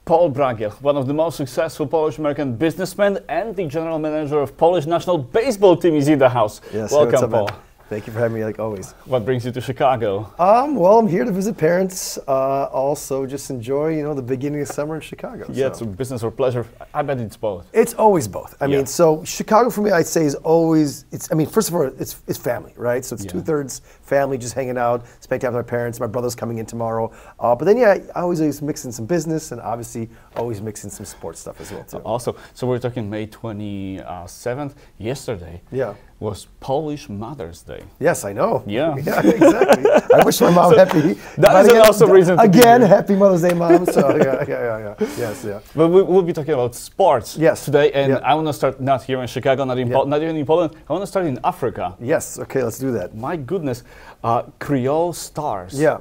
Paul Bragiel, one of the most successful Polish-American businessmen and the general manager of Polish national baseball team, is in the house. Yes, welcome, Paul. Man? Thank you for having me, like always. What brings you to Chicago? Well, I'm here to visit parents. Also, just enjoy, the beginning of summer in Chicago. Yeah, it's a business or pleasure. I bet it's both. It's always both. I mean, so Chicago for me, I'd say is always. First of all, it's family, right? So it's 2/3 family, just hanging out, spending time with my parents. My brother's coming in tomorrow. But then, I always mix in some business, and obviously always mix in some sports stuff as well too. Also, so we're talking May 27th. Yesterday. Yeah. Was Polish Mother's Day. Yes, I know. Yeah. Yeah, exactly. I wish my mom happy. That is also a reason to again, happy Mother's Day, Mom. So yeah. Yes, yeah. But we'll be talking about sports today, and yeah. I want to start not here in Chicago, not even in Poland. I want to start in Africa. Yes. Okay, let's do that. My goodness, Kriol Stars. Yeah.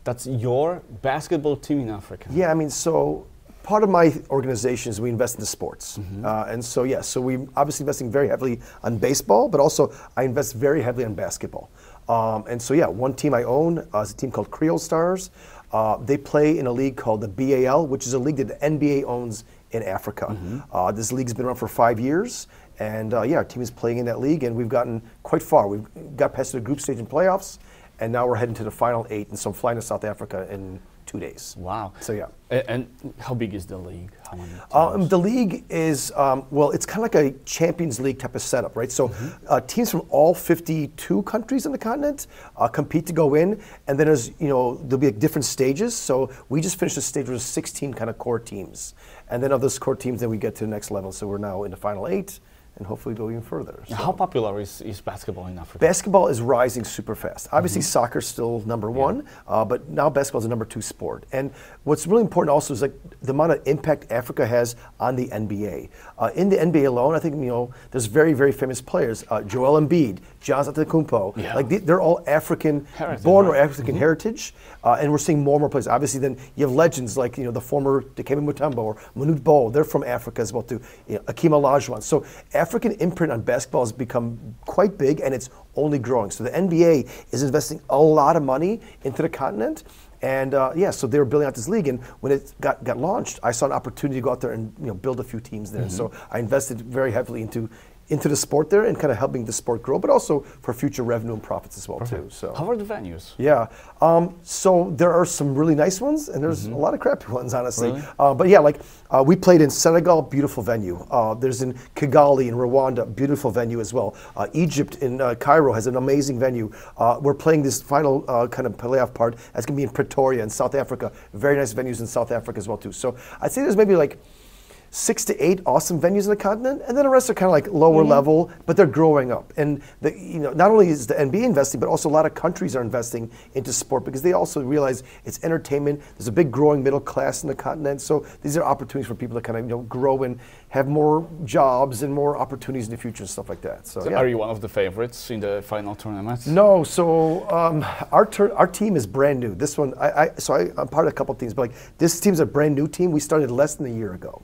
That's your basketball team in Africa. Yeah, so part of my organization is we invest into sports. And so, so we obviously investing very heavily on baseball, but also I invest very heavily on basketball. And so, one team I own is a team called Kriol Stars. They play in a league called the BAL, which is a league that the NBA owns in Africa. This league's been around for 5 years. And our team is playing in that league, and we've gotten quite far. We've got past the group stage in playoffs, and now we're heading to the final 8. And so I'm flying to South Africa in 2 days. Wow. So And how big is the league? How many teams? The league is, it's kind of like a Champions League type of setup, right? So teams from all 52 countries on the continent compete to go in, and then there'll be different stages. So we just finished a stage with 16 kind of core teams. And then of those core teams, then we get to the next level. So we're now in the final 8. And hopefully go even further. So. How popular is basketball in Africa? Basketball is rising super fast. Obviously, soccer's still number one, but now basketball is the number 2 sport. And what's really important also is like the amount of impact Africa has on the NBA. In the NBA alone, I think there's very, very famous players. Joel Embiid, Giannis Antetokounmpo. Like they're all African, born or African heritage, and we're seeing more and more players. Obviously, then you have legends like the former Dikembe Mutombo or Manute Bol. They're from Africa as well too. Akeem Olajuwon. So African imprint on basketball has become quite big, and it's only growing. So the NBA is investing a lot of money into the continent, and so they were building out this league. And when it got launched, I saw an opportunity to go out there and build a few teams there. So I invested very heavily into the sport there and kind of helping the sport grow, but also for future revenue and profits as well too. So how are the venues? Yeah, so there are some really nice ones, and there's a lot of crappy ones, honestly. Really? But we played in Senegal, beautiful venue. There's in Kigali in Rwanda, beautiful venue as well. Egypt in Cairo has an amazing venue. We're playing this final kind of playoff part. That's going to be in Pretoria in South Africa. Very nice venues in South Africa as well too. So I'd say there's maybe like 6 to 8 awesome venues in the continent, and then the rest are kind of like lower level, but they're growing up. And not only is the NBA investing, but also a lot of countries are investing into sport because they also realize it's entertainment. There's a big growing middle class in the continent, so these are opportunities for people to kind of grow and have more jobs and more opportunities in the future and stuff like that. So are you one of the favorites in the final tournament? No. So our team is brand new. This one, I'm part of a couple teams, but this team's a brand new team. We started less than a year ago.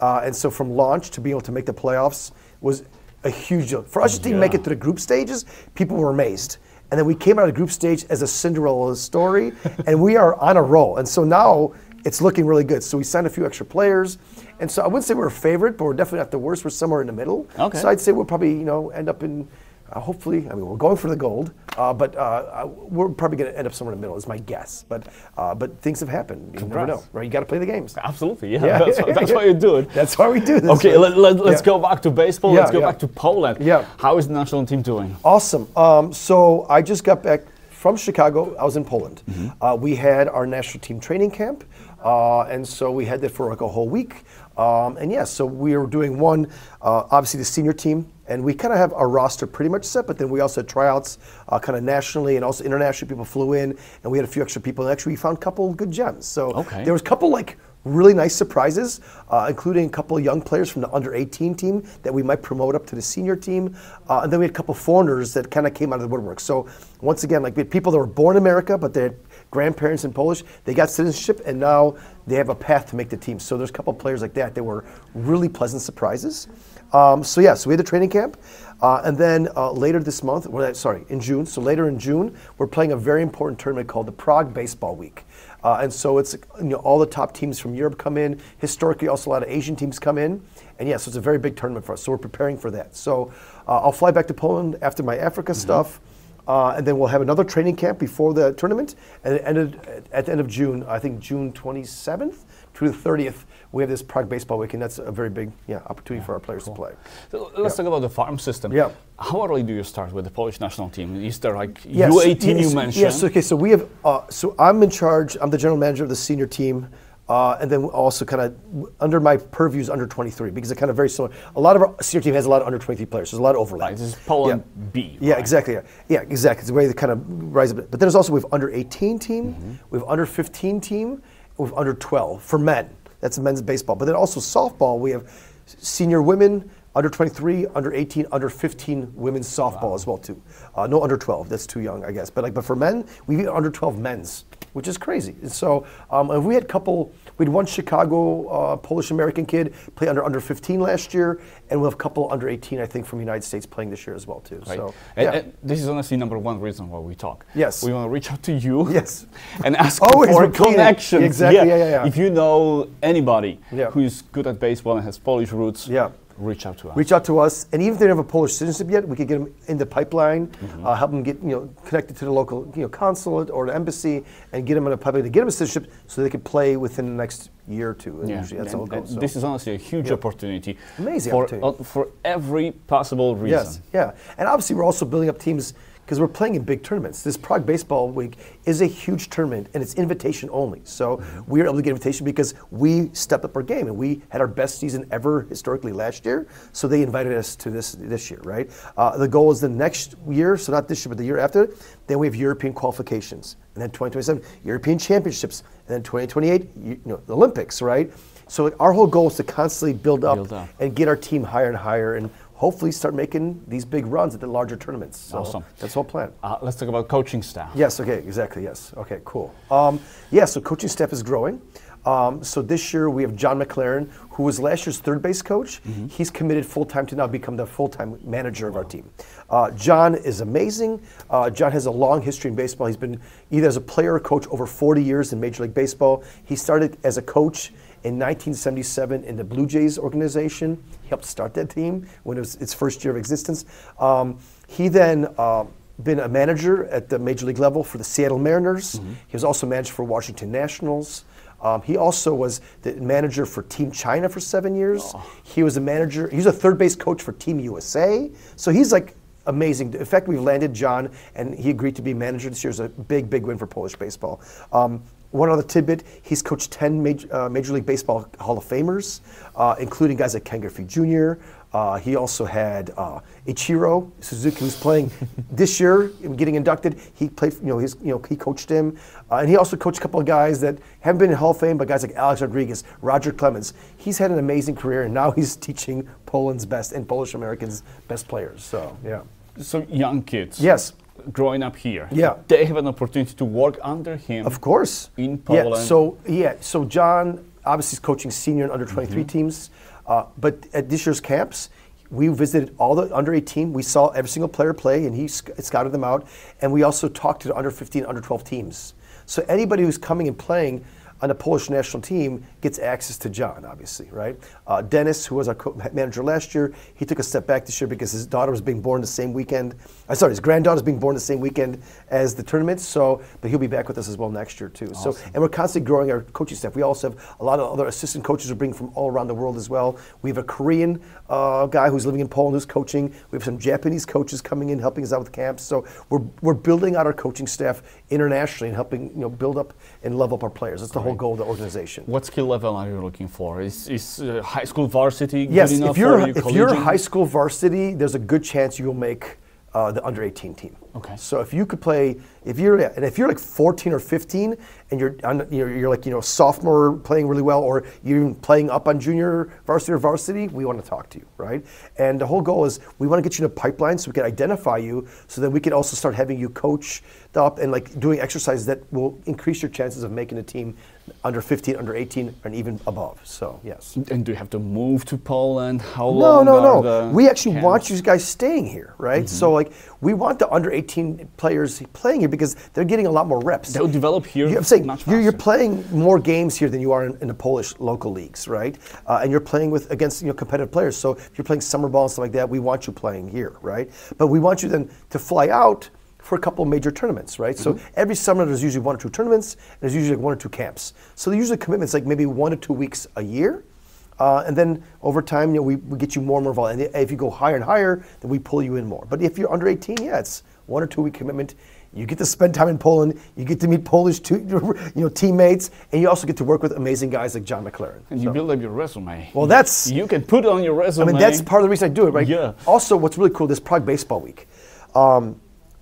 And so from launch to being able to make the playoffs was a huge deal. For us to make it to the group stages, people were amazed. And then we came out of the group stage as a Cinderella story, and we are on a roll. And so now it's looking really good. So we signed a few extra players. And so I wouldn't say we're a favorite, but we're definitely not the worst. We're somewhere in the middle. Okay. So I'd say we'll probably end up in, hopefully, we're going for the gold, but we're probably going to end up somewhere in the middle is my guess. But things have happened. You never know, right? You got to play the games. Absolutely, that's why you do it. That's why we do this. Okay, let's go back to baseball. Let's go back to Poland. Yeah. How is the national team doing? Awesome. So I just got back from Chicago. I was in Poland. We had our national team training camp, and so we had that for like a whole week. So we were doing one, obviously the senior team, and we kind of have our roster pretty much set, but then we also had tryouts kind of nationally and also internationally. People flew in, and we had a few extra people, and actually we found a couple good gems. So there was a couple really nice surprises, including a couple of young players from the under-18 team that we might promote up to the senior team. And then we had a couple of foreigners that kind of came out of the woodwork. So once again, we had people that were born in America, but they had grandparents in Polish. They got citizenship, and now they have a path to make the team. So there's a couple of players like that were really pleasant surprises. So we had the training camp, and then later this month, in June. So later in June, we're playing a very important tournament called the Prague Baseball Week. And so it's all the top teams from Europe come in. Historically, also a lot of Asian teams come in. And so it's a very big tournament for us. So we're preparing for that. So I'll fly back to Poland after my Africa stuff. And then we'll have another training camp before the tournament. And at the end of June, I think June 27th through the 30th, we have this Prague Baseball Week, and that's a very big opportunity for our players to play. So let's talk about the farm system. Yeah. How early do you start with the Polish national team? Is there like U18 you mentioned? Yes, okay, so we have, so I'm in charge, I'm the general manager of the senior team, and then also kind of under my purview is under 23, because they're kind of very similar. A lot of our senior team has a lot of under 23 players, so there's a lot of overlap. Right, this is Poland B. Yeah, right? exactly. Yeah, exactly. It's the way they kind of rise up. But then there's also, we have under 18 team, we have under 15 team, we have under 12 for men. That's men's baseball. But then also softball, we have senior women, under 23, under 18, under 15 women's softball as well too. No under 12, that's too young, I guess. But for men, we have under 12 men's, which is crazy. And so we had one Chicago Polish-American kid play under 15 last year, and we'll have a couple under 18, I think, from the United States playing this year as well too. Right. So, and this is honestly number one reason why we talk. Yes. We want to reach out to you. Yes. And ask Always for repeat it. connections. Exactly, yeah. If you know anybody Yeah. who is good at baseball and has Polish roots, Yeah. reach out to us. Reach out to us, and even if they don't have a Polish citizenship yet, we could get them in the pipeline, help them get connected to the local consulate or the embassy, and get them in a pipeline to get them a citizenship so they could play within the next year or two. And usually that's how it goes. So. This is honestly a huge opportunity. Amazing for, opportunity. For every possible reason. Yes, yeah, and obviously we're also building up teams because we're playing in big tournaments. This Prague Baseball Week is a huge tournament, and it's invitation only. So we are able to get invitation because we stepped up our game, and we had our best season ever historically last year. So they invited us to this year, right? The goal is the next year, so not this year, but the year after. Then we have European qualifications, and then 2027 European Championships, and then 2028 the Olympics, right? So our whole goal is to constantly build up and get our team higher and higher, and hopefully start making these big runs at the larger tournaments. So awesome. That's the whole plan. Let's talk about coaching staff. Yes, okay, exactly, yes. Okay, cool. So coaching staff is growing. So this year we have John McLaren, who was last year's third base coach. He's committed full-time to now become the full-time manager of our team. John is amazing. John has a long history in baseball. He's been either as a player or coach over 40 years in Major League Baseball. He started as a coach in 1977 in the Blue Jays organization. He helped start that team when it was its first year of existence. He then been a manager at the Major League level for the Seattle Mariners. He was also manager for Washington Nationals. He also was the manager for Team China for 7 years. He was a manager, he was a third base coach for Team USA. So he's like amazing. In fact, we've landed John, and he agreed to be manager this year. It's a big, big win for Polish baseball. One other tidbit, he's coached 10 Major League Baseball Hall of Famers, including guys like Ken Griffey Jr. He also had Ichiro Suzuki, who's playing this year, getting inducted. He played, he coached him, and he also coached a couple of guys that haven't been in Hall of Fame, but guys like Alex Rodriguez, Roger Clemens. He's had an amazing career, and now he's teaching Poland's best and Polish Americans' best players. So yeah. So young kids. Yes. Growing up here. Yeah. They have an opportunity to work under him. Of course. In Poland. So John obviously is coaching senior and under 23 teams. But at this year's camps, we visited all the under 18. We saw every single player play, and he scouted them out. And we also talked to the under 15, under 12 teams. So anybody who's coming and playing on the Polish national team gets access to John, obviously, right? Dennis, who was our manager last year, he took a step back this year because his daughter was being born the same weekend. His granddaughter was being born the same weekend as the tournament. So, but he'll be back with us as well next year too. Awesome. So, and we're constantly growing our coaching staff. We also have a lot of other assistant coaches we're bringing from all around the world as well. We have a Korean guy who's living in Poland who's coaching. We have some Japanese coaches coming in, helping us out with camps. So we're building out our coaching staff internationally and helping build up and level up our players. That's the whole goal of the organization. What skill level are you looking for? Is high school varsity good yes, enough if you're for you? If you're high school varsity, there's a good chance you'll make the under 18 team. Okay. So if you could play, if you're like 14 or 15, and you're like sophomore playing really well, or you're even playing up on junior varsity or varsity, we want to talk to you, right? And the whole goal is we want to get you in a pipeline so we can identify you, so that we can also start having you coached up and like doing exercises that will increase your chances of making a team under 15, under 18, and even above. So yes. And do you have to move to Poland? How long? No. We actually want you guys staying here, right? So like we want the under 18 players playing here because they're getting a lot more reps. They'll develop here. I'm saying you're playing more games here than you are in the Polish local leagues, right? And you're playing against competitive players. So if you're playing summer ball and stuff like that, we want you playing here, right? But we want you then to fly out for a couple of major tournaments, right? So every summer there's usually 1 or 2 tournaments, and there's usually like 1 or 2 camps. So usually commitments like maybe 1 to 2 weeks a year, and then over time, we get you more and more involved. And if you go higher and higher, then we pull you in more. But if you're under 18, yeah, it's 1 or 2 week commitment. You get to spend time in Poland. You get to meet Polish teammates, and you also get to work with amazing guys like John McLaren. And you build up your resume. Well, you can put on your resume. I mean, that's part of the reason I do it, right? Yeah. Also, what's really cool, this Prague Baseball Week.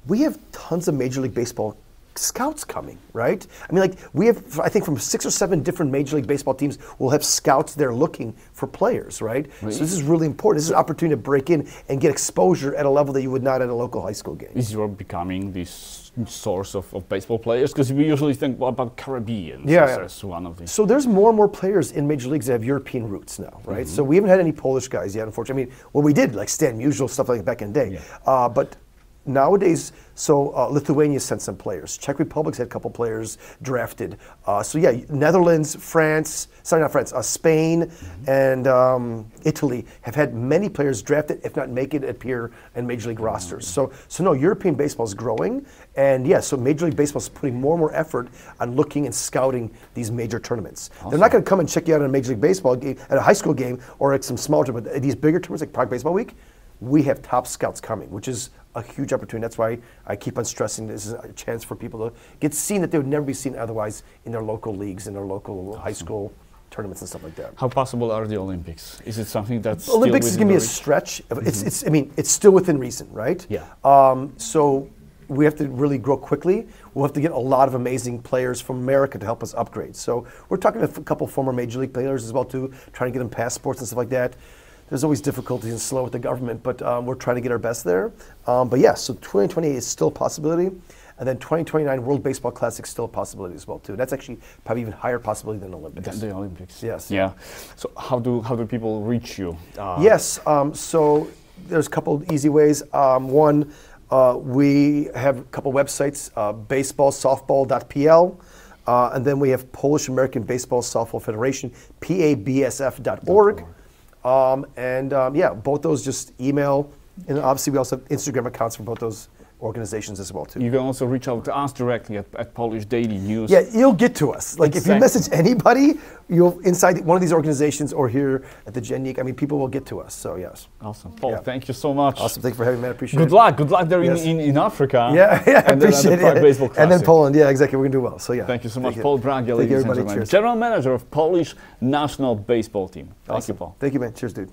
We have tons of Major League Baseball scouts coming, right? I mean, like we have, I think from 6 or 7 different Major League Baseball teams will have scouts there looking for players, right? So this is really important. This is an opportunity to break in and get exposure at a level that you would not at a local high school game. Is you becoming this source of baseball players? Because we usually think about Caribbean as one of these. So there's more and more players in Major Leagues that have European roots now, right? So we haven't had any Polish guys yet, unfortunately. I mean, well, we did, like Stan Musial, stuff like that back in the day. But nowadays, Lithuania sent some players. Czech Republic's had a couple players drafted. So yeah, Netherlands, Spain, and Italy have had many players drafted, if not make it appear in Major League rosters. So no, European baseball is growing, and yeah, so Major League Baseball is putting more and more effort on looking and scouting these major tournaments. Awesome. They're not going to come and check you out in a Major League Baseball game, at a high school game, or at some small tournament. At these bigger tournaments like Prague Baseball Week, we have top scouts coming, which is a huge opportunity. That's why I keep on stressing this is a chance for people to get seen that they would never be seen otherwise in their local leagues, in their local high school tournaments and stuff like that. How possible are the Olympics? Is it something that's Olympics is going to be a stretch. I mean, it's still within reason, right? Yeah. So we have to really grow quickly. We'll have to get a lot of amazing players from America to help us upgrade. So we're talking to a couple former Major League players as well too, trying to get them passports and stuff like that. There's always difficulties and slow with the government, but we're trying to get our best there. But yeah, so 2028 is still a possibility. And then 2029 World Baseball Classic is still a possibility as well too. That's actually probably even higher possibility than Olympics. Than the Olympics. Yes. Yeah. So how do people reach you? Yes. So there's a couple of easy ways. One, we have a couple websites, baseballsoftball.pl. And then we have Polish American Baseball Softball Federation, PABSF.org. Yeah, both those just email, and obviously we also have Instagram accounts for both those organizations as well too. You can also reach out to us directly at Polish Daily News. Yeah, you'll get to us. Like if you message anybody, you'll inside one of these organizations or here at the GenNeek, I mean, people will get to us. So yes. Awesome, Paul. Thank you so much. Awesome. Thank you for having me. I appreciate it. Good luck there in Africa. Yeah, I appreciate it. Baseball Classic. And then Poland. Yeah, exactly. We're gonna do well. So yeah. Thank you so much, Paul Bragiel, ladies and gentlemen, Cheers. General Manager of Polish National Baseball Team. Thank you, Paul. Thank you, man. Cheers, dude.